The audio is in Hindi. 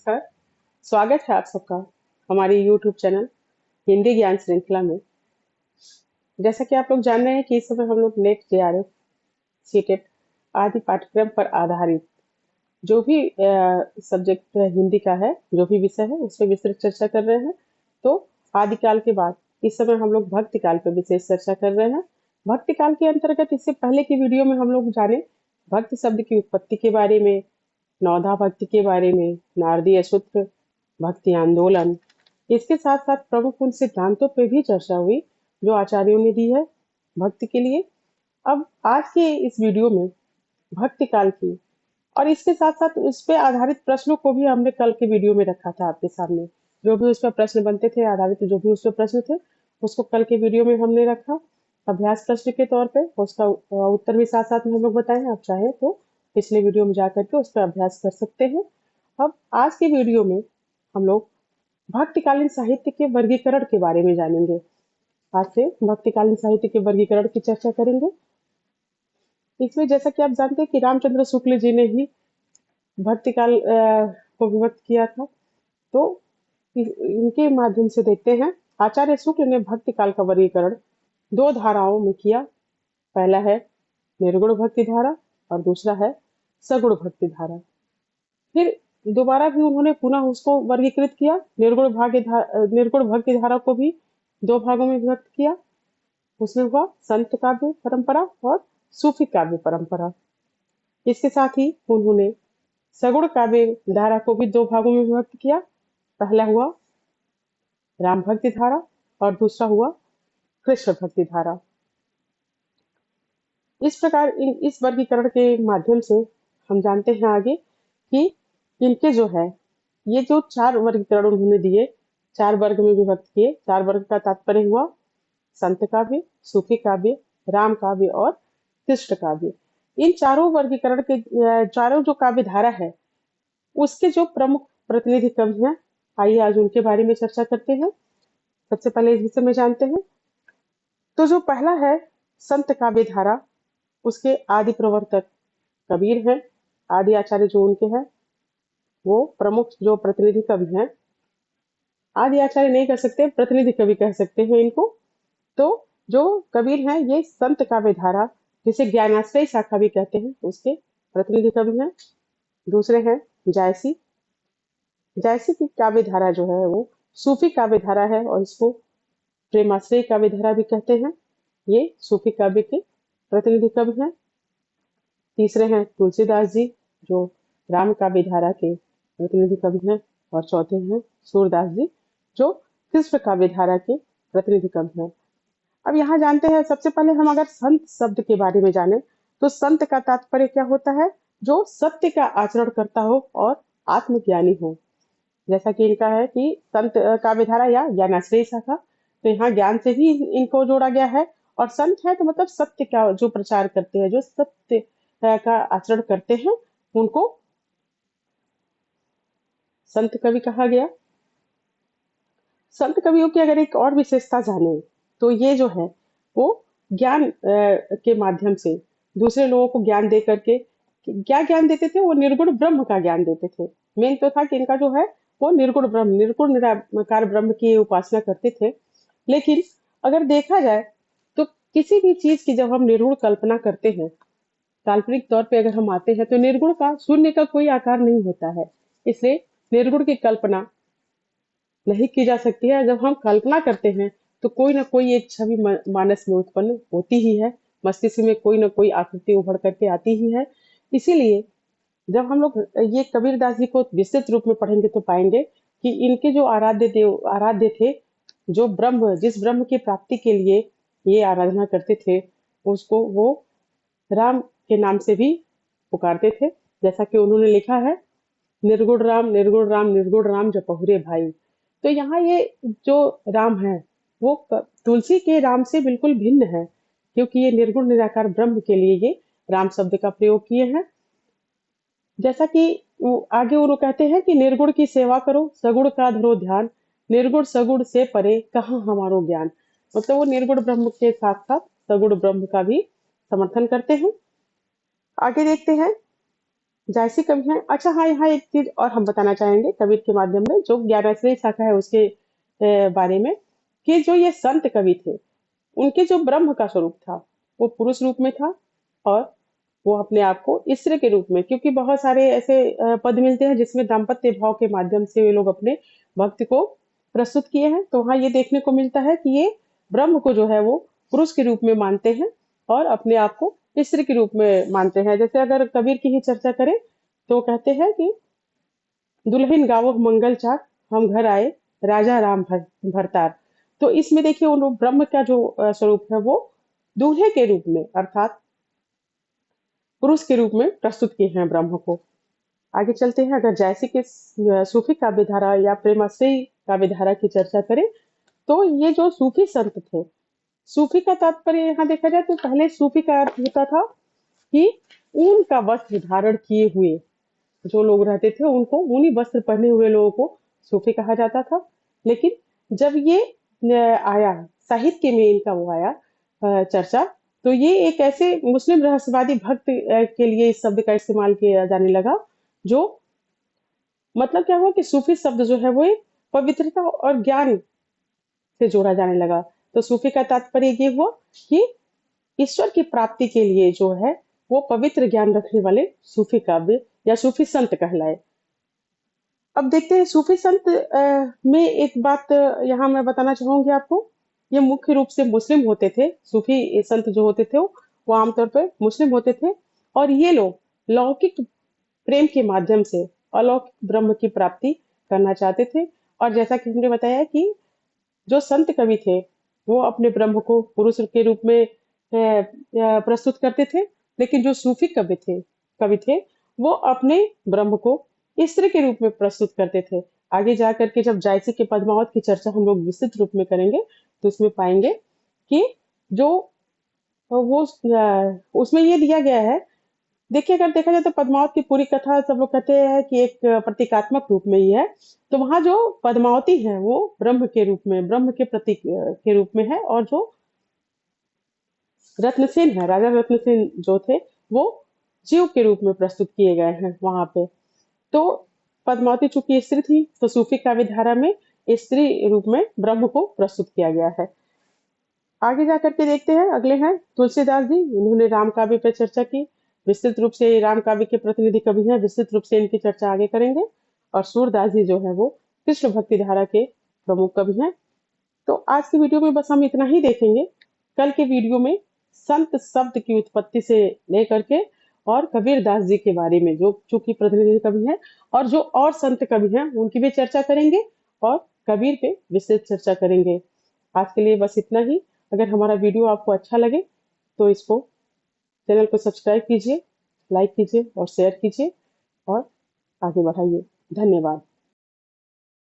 नमस्कार। स्वागत है आप सबका हमारे YouTube चैनल हिंदी ज्ञान श्रृंखला में। जैसा कि आप लोग जान रहे हैं कि इस समय हम लोग नेट जेआरएफ सीटेट आदि पाठ्यक्रम पर आधारित जो भी सब्जेक्ट हिंदी का है, जो भी विषय है उस पर विस्तृत चर्चा कर रहे हैं। तो आदिकाल के बाद इस समय हम लोग भक्ति काल पर विशेष चर्चा कर रहे हैं। भक्ति काल के अंतर्गत इससे पहले की वीडियो में हम लोग जाने भक्ति शब्द की उत्पत्ति के बारे में, नवधा भक्ति के बारे में, नारदीय सूत्र, भक्ति आंदोलन, इसके साथ साथ प्रमुख उन सिद्धांतों पे भी चर्चा हुई जो आचार्यों ने दी है भक्ति के लिए। अब आज के इस वीडियो में भक्ति काल की और इसके साथ साथ उस पे आधारित प्रश्नों को भी हमने कल के वीडियो में रखा था आपके सामने। जो भी उस पर प्रश्न बनते थे आधारित, जो भी उस पर प्रश्न थे उसको कल के वीडियो में हमने रखा अभ्यास प्रश्न के तौर पे। उसका उत्तर भी साथ साथ में हम लोग बताएं, आप चाहें तो पिछले वीडियो में जाकर के उस पर अभ्यास कर सकते हैं। अब आज के वीडियो में हम लोग भक्तिकालीन साहित्य के वर्गीकरण के बारे में जानेंगे। आज से भक्तिकालीन साहित्य के वर्गीकरण की चर्चा करेंगे। इसमें जैसा कि आप जानते हैं कि रामचंद्र शुक्ल जी ने ही भक्तिकाल को विभक्त किया था। तो इनके माध्यम से देखते हैं आचार्य शुक्ल ने भक्तिकाल का वर्गीकरण दो धाराओं में किया। पहला है निर्गुण भक्ति धारा और दूसरा है सगुण भक्ति धारा। फिर दोबारा भी उन्होंने पुनः उसको वर्गीकृत किया। निर्गुण भक्ति धारा को भी दो भागों में विभक्त किया। उसमें हुआ संत काव्य परंपरा और सूफी काव्य परंपरा। इसके साथ ही उन्होंने सगुण काव्य धारा को भी दो भागों में विभक्त किया। पहला हुआ राम भक्ति धारा और दूसरा हुआ कृष्ण भक्ति धारा। इस प्रकार इस वर्गीकरण के माध्यम से हम जानते हैं आगे कि इनके जो है ये जो चार वर्गीकरण उन्होंने दिए, चार वर्ग में विभक्त किए। चार वर्ग का तात्पर्य हुआ संत काव्य, सूफी काव्य, राम काव्य और कृष्ण काव्य। इन चारों वर्गीकरण के चारों जो काव्य धारा है उसके जो प्रमुख प्रतिनिधि कवि हैं, आइए आज उनके बारे में चर्चा करते हैं। सबसे पहले इस विषय में जानते हैं। तो जो पहला है संत काव्य धारा, उसके आदि प्रवर्तक कबीर हैं। आदि आचार्य जो उनके हैं वो प्रमुख जो प्रतिनिधि कवि हैं, आदि आचार्य नहीं कह सकते, प्रतिनिधि कवि कह सकते हैं इनको। तो जो कबीर हैं ये संत काव्य धारा, जिसे ज्ञानाश्रय शाखा भी कहते हैं, उसके प्रतिनिधि कवि हैं। दूसरे हैं जायसी। जायसी की काव्य धारा जो है वो सूफी काव्य धारा है और इसको प्रेमाश्रय काव्य धारा भी कहते हैं। ये सूफी काव्य के प्रतिनिधि कवि हैं। तीसरे हैं तुलसीदास जी जो राम काव्य धारा के प्रतिनिधि कवि हैं। और चौथे हैं सूरदास जी जो कृष्ण काव्य धारा के प्रतिनिधि कवि हैं। अब यहाँ जानते हैं, सबसे पहले हम अगर संत शब्द के बारे में जाने तो संत का तात्पर्य क्या होता है? जो सत्य का आचरण करता हो और आत्मज्ञानी हो। जैसा कि इनका है कि संत काव्य धारा या ज्ञानाश्रय शाखा, तो यहाँ ज्ञान से ही इनको जोड़ा गया है। और संत है तो मतलब सत्य का जो प्रचार करते हैं, जो सत्य का आचरण करते हैं, उनको संत कवि कहा गया। संत कवियों की अगर एक और विशेषता जाने तो ये जो है वो ज्ञान के माध्यम से दूसरे लोगों को ज्ञान दे करके क्या ज्ञान देते थे? वो निर्गुण ब्रह्म का ज्ञान देते थे। मेन तो था कि इनका जो है वो निर्गुण ब्रह्म, निर्गुण निराकार ब्रह्म की उपासना करते थे। लेकिन अगर देखा जाए तो किसी भी चीज की जब हम निर्गुण कल्पना करते हैं, काल्पनिक तौर पे अगर हम आते हैं, तो निर्गुण का, शून्य का कोई आकार नहीं होता है। इसलिए निर्गुण की कल्पना नहीं की जा सकती है। जब हम कल्पना करते हैं तो कोई ना कोई एक छवि मानस में उत्पन्न होती ही है, मस्तिष्क में कोई ना कोई आकृति उभर करके आती ही है। इसीलिए जब हम लोग ये कबीरदास जी को विस्तृत रूप में पढ़ेंगे तो पाएंगे कि इनके जो आराध्य थे, जो ब्रह्म, जिस ब्रह्म की प्राप्ति के लिए ये आराधना करते थे, उसको वो राम के नाम से भी पुकारते थे। जैसा कि उन्होंने लिखा है, निर्गुण राम निर्गुण राम निर्गुण राम जपहुरे भाई। तो यहाँ ये जो राम है वो तुलसी के राम से बिल्कुल भिन्न है, क्योंकि ये निर्गुण निराकार ब्रह्म के लिए ये राम शब्द का प्रयोग किए हैं। जैसा कि आगे वो कहते हैं कि निर्गुण की सेवा करो, सगुण का धरो ध्यान, निर्गुण सगुण से परे कहाँ हमारो ज्ञान। मतलब वो निर्गुण ब्रह्म के साथ साथ सगुण ब्रह्म का भी समर्थन करते हैं। आगे देखते हैं, जायसी कवि हैं। अच्छा हाँ, यहाँ एक चीज और हम बताना चाहेंगे कबीर के माध्यम में, जो ज्ञानेश्वरी शाखा है उसके बारे में, कि जो ये संत कवि थे, उनके जो ब्रह्म का स्वरूप था वो पुरुष रूप में था, और वो अपने आप को ईश्वर के रूप में, क्योंकि बहुत सारे ऐसे पद मिलते हैं जिसमें दाम्पत्य भाव के माध्यम से ये लोग अपने भक्ति को प्रस्तुत किए हैं। तो वहाँ ये देखने को मिलता है कि ये ब्रह्म को जो है वो पुरुष के रूप में मानते हैं और अपने आप को ईश्वर के रूप में मानते हैं। जैसे अगर कबीर की ही चर्चा करें तो कहते हैं कि दुल्हन गावो मंगल चाक, हम घर आए राजा राम भरतार। तो इसमें देखिए उन लोग ब्रह्म का जो स्वरूप है वो दूल्हे के रूप में अर्थात पुरुष के रूप में प्रस्तुत किए हैं ब्रह्म को। आगे चलते हैं। अगर जैसे कि सूफी काव्य धारा या प्रेमाश्रयी काव्य धारा की चर्चा करें तो ये जो सूफी संत थे, सूफी का तात्पर्य यहाँ देखा जाए तो पहले सूफी का अर्थ होता था कि ऊन का वस्त्र धारण किए हुए जो लोग रहते थे, उनको ऊनी वस्त्र पहने हुए लोगों को सूफी कहा जाता था। लेकिन जब ये आया साहित्य में, इनका वो आया चर्चा, तो ये एक ऐसे मुस्लिम रहस्यवादी भक्त के लिए इस शब्द का इस्तेमाल किया जाने लगा, जो मतलब क्या हुआ कि सूफी शब्द जो है वो एक पवित्रता और ज्ञान से जोड़ा जाने लगा। तो सूफी का तात्पर्य ये हुआ कि ईश्वर की प्राप्ति के लिए जो है वो पवित्र ज्ञान रखने वाले सूफी काव्य या सूफी संत कहलाए। अब देखते हैं सूफी संत में एक बात यहाँ मैं बताना चाहूंगी आपको। ये मुख्य रूप से मुस्लिम होते थे। सूफी संत जो होते थे वो आमतौर पर मुस्लिम होते थे, और ये लोग लौकिक प्रेम के माध्यम से अलौकिक ब्रह्म की प्राप्ति करना चाहते थे। और जैसा कि हमने बताया कि जो संत कवि थे वो अपने ब्रह्म को पुरुष के रूप में प्रस्तुत करते थे, लेकिन जो सूफी कवि थे वो अपने ब्रह्म को स्त्री के रूप में प्रस्तुत करते थे। आगे जा करके जब जायसी के पद्मावत की चर्चा हम लोग विस्तृत रूप में करेंगे तो उसमें पाएंगे कि जो वो उसमें ये दिया गया है। देखिए अगर देखा जाए तो पद्मावत की पूरी कथा सब लोग कहते हैं कि एक प्रतीकात्मक रूप में ही है। तो वहां जो पद्मावती है वो ब्रह्म के रूप में, ब्रह्म के प्रतीक के रूप में है, और जो रत्नसेन है, राजा रत्नसेन जो थे, वो जीव के रूप में प्रस्तुत किए गए हैं वहां पे। तो पद्मावती चूंकि स्त्री थी तो सूफी काव्य धारा में स्त्री रूप में ब्रह्म को प्रस्तुत किया गया है। आगे जा करके देखते हैं, अगले हैं तुलसीदास जी। इन्होंने राम काव्य पर चर्चा की विस्तृत रूप से। राम काव्य के प्रतिनिधि कवि हैं, विस्तृत रूप से इनकी चर्चा आगे करेंगे। और सूरदास जी जो है वो कृष्ण भक्ति धारा के प्रमुख कवि हैं। तो आज की वीडियो में बस हम इतना ही देखेंगे। कल के वीडियो में संत शब्द की उत्पत्ति से लेकर के और कबीर दास जी के बारे में, जो चूंकि प्रतिनिधि कवि हैं, और जो और संत कवि हैं उनकी भी चर्चा करेंगे, और कबीर पे विस्तृत चर्चा करेंगे। आज के लिए बस इतना ही। अगर हमारा वीडियो आपको अच्छा लगे तो इसको, चैनल को सब्सक्राइब कीजिए, लाइक कीजिए और शेयर कीजिए और आगे बढ़ाइए। धन्यवाद।